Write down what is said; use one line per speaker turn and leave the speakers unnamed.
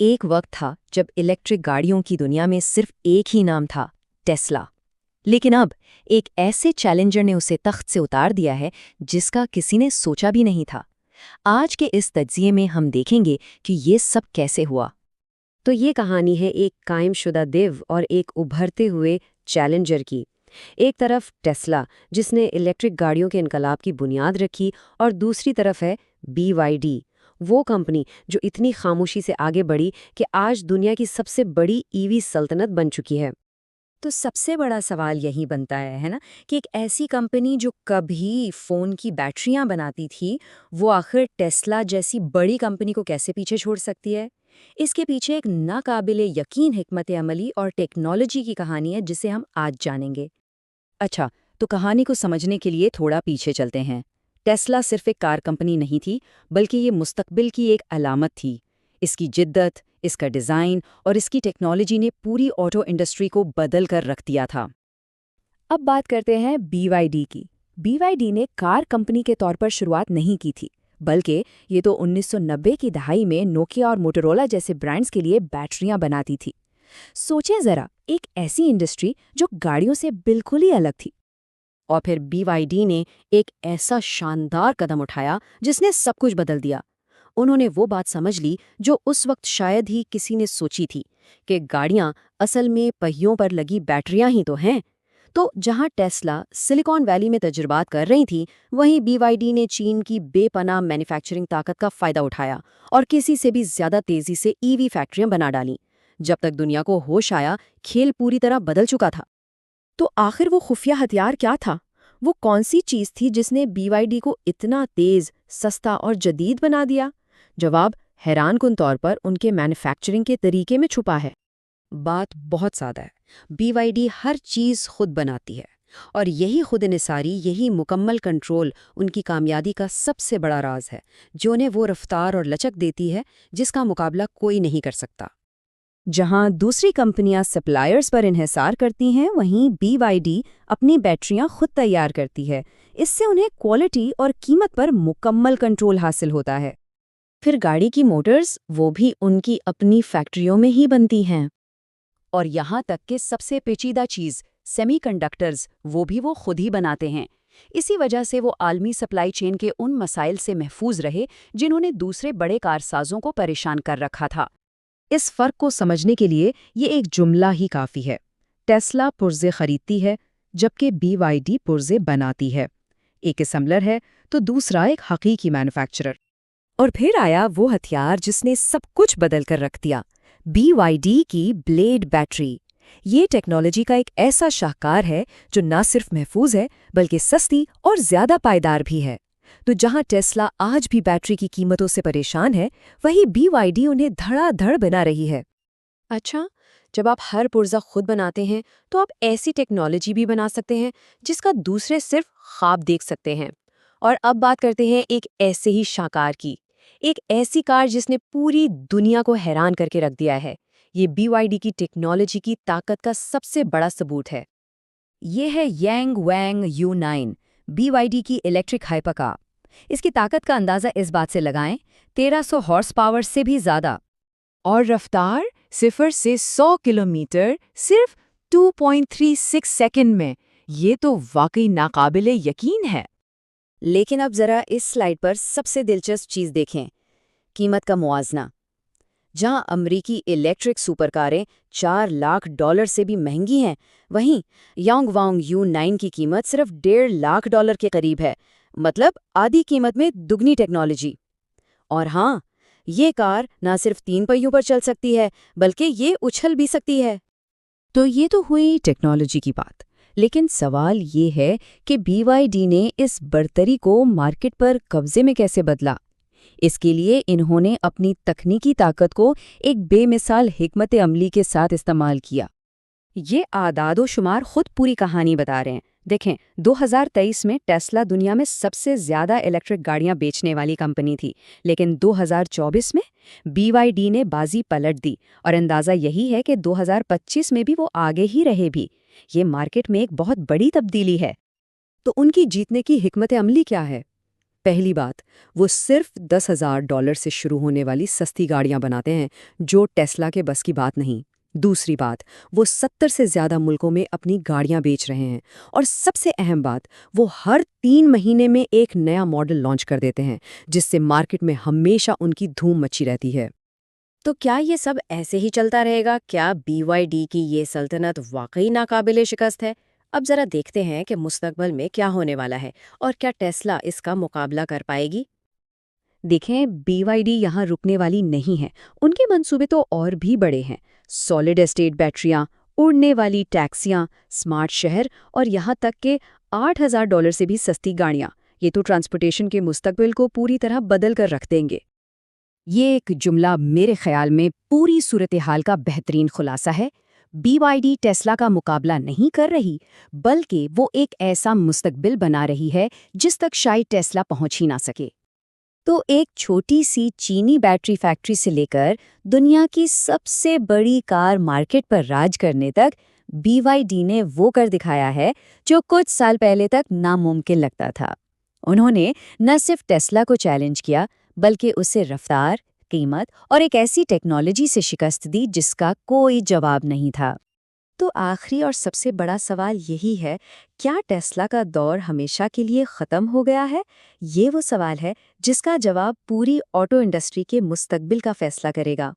एक वक्त था जब इलेक्ट्रिक गाड़ियों की दुनिया में सिर्फ एक ही नाम था, टेस्ला। लेकिन अब एक ऐसे चैलेंजर ने उसे तख्त से उतार दिया है जिसका किसी ने सोचा भी नहीं था। आज के इस तज्जिए में हम देखेंगे कि ये सब कैसे हुआ।
तो ये कहानी है एक कायमशुदा दिव और एक उभरते हुए चैलेंजर की। एक तरफ टेस्ला, जिसने इलेक्ट्रिक गाड़ियों के इनकलाब की बुनियाद रखी, और दूसरी तरफ है BYD, वो कंपनी जो इतनी खामोशी से आगे बढ़ी कि आज दुनिया की सबसे बड़ी ईवी सल्तनत बन चुकी है।
तो सबसे बड़ा सवाल यही बनता है ना, कि एक ऐसी कंपनी जो कभी फ़ोन की बैटरियां बनाती थी, वो आखिर टेस्ला जैसी बड़ी कंपनी को कैसे पीछे छोड़ सकती है। इसके पीछे एक नाकाबिले यकीन हिकमत अमली और टेक्नोलॉजी की कहानी है जिसे हम आज जानेंगे। अच्छा, तो कहानी को समझने के लिए थोड़ा पीछे चलते हैं। टेस्ला सिर्फ एक कार कंपनी नहीं थी, बल्कि ये मुस्तकबिल की एक अलामत थी। इसकी जिद्दत, इसका डिज़ाइन और इसकी टेक्नोलॉजी ने पूरी ऑटो इंडस्ट्री को बदल कर रख दिया था। अब बात करते हैं BYD की। BYD ने कार कंपनी के तौर पर शुरुआत नहीं की थी, बल्कि ये तो 1990 की दहाई में नोकिया और मोटोरोला जैसे ब्रांड्स के लिए बैटरियां बनाती थी। सोचें जरा, एक ऐसी इंडस्ट्री जो गाड़ियों से बिल्कुल ही अलग थी। और फिर BYD ने एक ऐसा शानदार कदम उठाया जिसने सब कुछ बदल दिया। उन्होंने वो बात समझ ली जो उस वक्त शायद ही किसी ने सोची थी, कि गाड़ियां असल में पहियों पर लगी बैटरियां ही तो हैं। तो जहां टेस्ला सिलिकॉन वैली में तजुर्बात कर रही थी, वहीं BYD ने चीन की बेपनाह मैन्युफैक्चरिंग ताकत का फायदा उठाया और किसी से भी ज्यादा तेजी से ईवी फैक्ट्रियां बना डाली। जब तक दुनिया को होश आया, खेल पूरी तरह बदल चुका था। तो आखिर वो खुफिया हथियार क्या था? वो कौन सी चीज थी जिसने BYD को इतना तेज, सस्ता और जदीद बना दिया? जवाब हैरानकुन तौर पर उनके मैन्युफैक्चरिंग के तरीके में छुपा है।
बात बहुत सादा है। BYD हर चीज़ खुद बनाती है, और यही खुद इन्हिसारी, यही मुकम्मल कंट्रोल उनकी कामयाबी का सबसे बड़ा राज है, जो उन्हें वो रफ्तार और लचक देती है जिसका मुकाबला कोई नहीं कर सकता।
जहां दूसरी कंपनियां सप्लायर्स पर इन्हिसार करती हैं, वहीं BYD अपनी बैटरियां खुद तैयार करती है। इससे उन्हें क्वालिटी और कीमत पर मुकम्मल कंट्रोल हासिल होता है। फिर गाड़ी की मोटर्स, वो भी उनकी अपनी फैक्ट्रियों में ही बनती हैं। और यहाँ तक कि सबसे पेचीदा चीज़, सेमीकंडक्टर्स, वो भी वो खुद ही बनाते हैं। इसी वजह से वो आलमी सप्लाई चेन के उन मसाइल से महफूज रहे जिन्होंने दूसरे बड़े कारसाजों को परेशान कर रखा था। इस फर्क को समझने के लिए ये एक जुमला ही काफ़ी है। टेस्ला पुर्जे खरीदती है, जबकि BYD पुर्जे बनाती है। एक असेंबलर है तो दूसरा एक हकीकी मैन्युफैक्चरर। और फिर आया वो हथियार जिसने सब कुछ बदल कर रख दिया, BYD की ब्लेड बैटरी। ये टेक्नोलॉजी का एक ऐसा शाहकार है जो न सिर्फ महफूज है, बल्कि सस्ती और ज्यादा पायदार भी है। तो जहां टेस्ला आज भी बैटरी की कीमतों से परेशान है, वहीं BYD उन्हें धड़ाधड़ बना रही है।
अच्छा, जब आप हर पुर्जा खुद बनाते हैं, तो आप ऐसी टेक्नोलॉजी भी बना सकते हैं जिसका दूसरे सिर्फ ख्वाब देख सकते हैं। और अब बात करते हैं एक ऐसे ही शाहकार की, एक ऐसी कार जिसने पूरी दुनिया को हैरान करके रख दिया है। ये BYD की टेक्नोलॉजी की ताकत का सबसे बड़ा सबूत है। ये है यांग वैंग U9, BYD की इलेक्ट्रिक हाइपरकार। इसकी ताकत का अंदाज़ा इस बात से लगाएं, 1300 हॉर्स पावर से भी ज़्यादा। और रफ्तार 0 से 100 किलोमीटर सिर्फ 2.36 सेकंड में। ये तो वाकई नाकाबिले यकीन है। लेकिन अब जरा इस स्लाइड पर सबसे दिलचस्प चीज़ देखें, कीमत का मुआवजा। जहां अमरीकी इलेक्ट्रिक सुपरकारें $4 लाख से भी महंगी हैं, वहीं यांगवांग U9 की कीमत सिर्फ $1.5 लाख के करीब है। मतलब आधी कीमत में दुगनी टेक्नोलॉजी। और हाँ, ये कार ना सिर्फ 3 पहियों पर चल सकती है, बल्कि ये उछल भी सकती है। तो ये तो हुई टेक्नोलॉजी की बात। लेकिन सवाल ये है कि BYD ने इस बर्तरी को मार्केट पर कब्जे में कैसे बदला। इसके लिए इन्होंने अपनी तकनीकी ताकत को एक बेमिसाल हिकमत अमली के साथ इस्तेमाल किया। ये आदादो-शुमार खुद पूरी कहानी बता रहे हैं। देखें, 2023 में टेस्ला दुनिया में सबसे ज़्यादा इलेक्ट्रिक गाड़ियां बेचने वाली कंपनी थी, लेकिन 2024 में BYD ने बाजी पलट दी, और अंदाज़ा यही है कि 2025 में भी वो आगे ही रहे भी। ये मार्केट में एक बहुत बड़ी तब्दीली है। तो उनकी जीतने की हिकमत अमली क्या है? पहली बात, वो सिर्फ $10,000 से शुरू होने वाली सस्ती गाड़ियां बनाते हैं, जो टेस्ला के बस की बात नहीं। दूसरी बात, वो 70 से ज़्यादा मुल्कों में अपनी गाड़ियां बेच रहे हैं। और सबसे अहम बात, वो हर 3 महीने में एक नया मॉडल लॉन्च कर देते हैं, जिससे मार्केट में हमेशा उनकी धूम मची रहती है।
तो क्या ये सब ऐसे ही चलता रहेगा? क्या BYD की ये सल्तनत वाकई नाकाबिले शिकस्त है? अब जरा देखते हैं कि मुस्तकबिल में क्या होने वाला है और क्या टेस्ला इसका मुकाबला कर पाएगी।
देखें, BYD यहाँ रुकने वाली नहीं है। उनके मंसूबे तो और भी बड़े हैं। सॉलिड स्टेट बैटरियाँ, उड़ने वाली टैक्सियाँ, स्मार्ट शहर और यहाँ तक के $8,000 से भी सस्ती गाड़ियाँ। ये तो ट्रांसपोर्टेशन के मुस्तकबिल को पूरी तरह बदल कर रख देंगे।
ये एक जुमला मेरे ख्याल में पूरी सूरत हाल का बेहतरीन खुलासा है। BYD टेस्ला का मुकाबला नहीं कर रही, बल्कि वो एक ऐसा मुस्तकबिल बना रही है जिस तक शायद टेस्ला पहुंच ही ना सके।
तो एक छोटी सी चीनी बैटरी फैक्ट्री से लेकर दुनिया की सबसे बड़ी कार मार्केट पर राज करने तक BYD ने वो कर दिखाया है जो कुछ साल पहले तक नामुमकिन लगता था। उन्होंने न सिर्फ टेस्ला को चैलेंज किया, बल्कि उसे रफ्तार, कीमत और एक ऐसी टेक्नोलॉजी से शिकस्त दी जिसका कोई जवाब नहीं था। तो आखिरी और सबसे बड़ा सवाल यही है, क्या टेस्ला का दौर हमेशा के लिए ख़त्म हो गया है? ये वो सवाल है जिसका जवाब पूरी ऑटो इंडस्ट्री के मुस्तकबिल का फैसला करेगा।